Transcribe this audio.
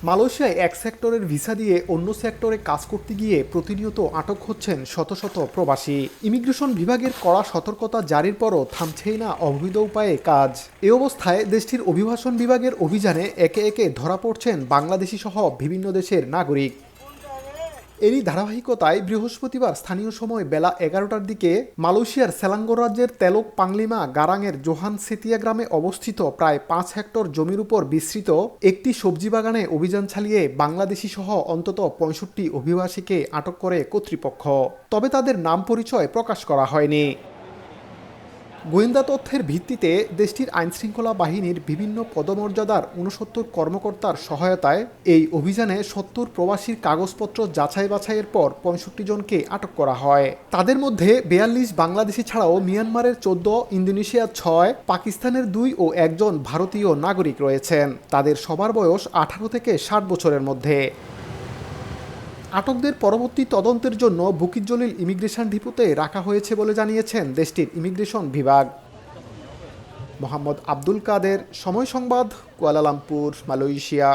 মালয়েশিয়ায় এক সেক্টরের ভিসা দিয়ে অন্য সেক্টরে কাজ করতে গিয়ে প্রতিনিয়ত আটক হচ্ছেন শত শত প্রবাসী। ইমিগ্রেশন বিভাগের কড়া সতর্কতা জারির পরও থামছেই না অবৈধ উপায়ে কাজ। এ অবস্থায় দেশটির অভিবাসন বিভাগের অভিযানে একে একে ধরা পড়ছেন বাংলাদেশি সহ বিভিন্ন দেশের নাগরিক। এরই ধারাবাহিকতায় বৃহস্পতিবার স্থানীয় সময় বেলা 11টার দিকে মালয়েশিয়ার সেলাঙ্গোর রাজ্যের তেলক পাংলিমা গারাংয়ের জোহান সেতিয়া গ্রামে অবস্থিত প্রায় 5 হেক্টর জমির উপর বিস্তৃত একটি সবজি বাগানে অভিযান চালিয়ে বাংলাদেশি সহ অন্তত 65 অভিবাসীকে আটক করে কর্তৃপক্ষ। তবে তাদের নাম পরিচয় প্রকাশ করা হয়নি। গোয়েন্দা তথ্যের ভিত্তিতে দেশটির আইনশৃঙ্খলা বাহিনীর বিভিন্ন পদমর্যাদার 69 কর্মকর্তার সহায়তায় এই অভিযানে 70 প্রবাসীর কাগজপত্র যাচাই বাছাইয়ের পর 65 জনকে আটক করা হয়। তাদের মধ্যে 42 বাংলাদেশি ছাড়াও মিয়ানমারের 14, ইন্দোনেশিয়ার 6, পাকিস্তানের 2 ও একজন ভারতীয় নাগরিক রয়েছেন। তাদের সবার বয়স 18 থেকে 60 বছরের মধ্যে। আটকদের পরবর্তী তদন্তের জন্য বুকিত জলিল ইমিগ্রেশন ডিপোতে রাখা হয়েছে বলে জানিয়েছেন দেশটির ইমিগ্রেশন বিভাগ। মোহাম্মদ আব্দুল কাদের, সময় সংবাদ, কুয়ালালামপুর, মালয়েশিয়া।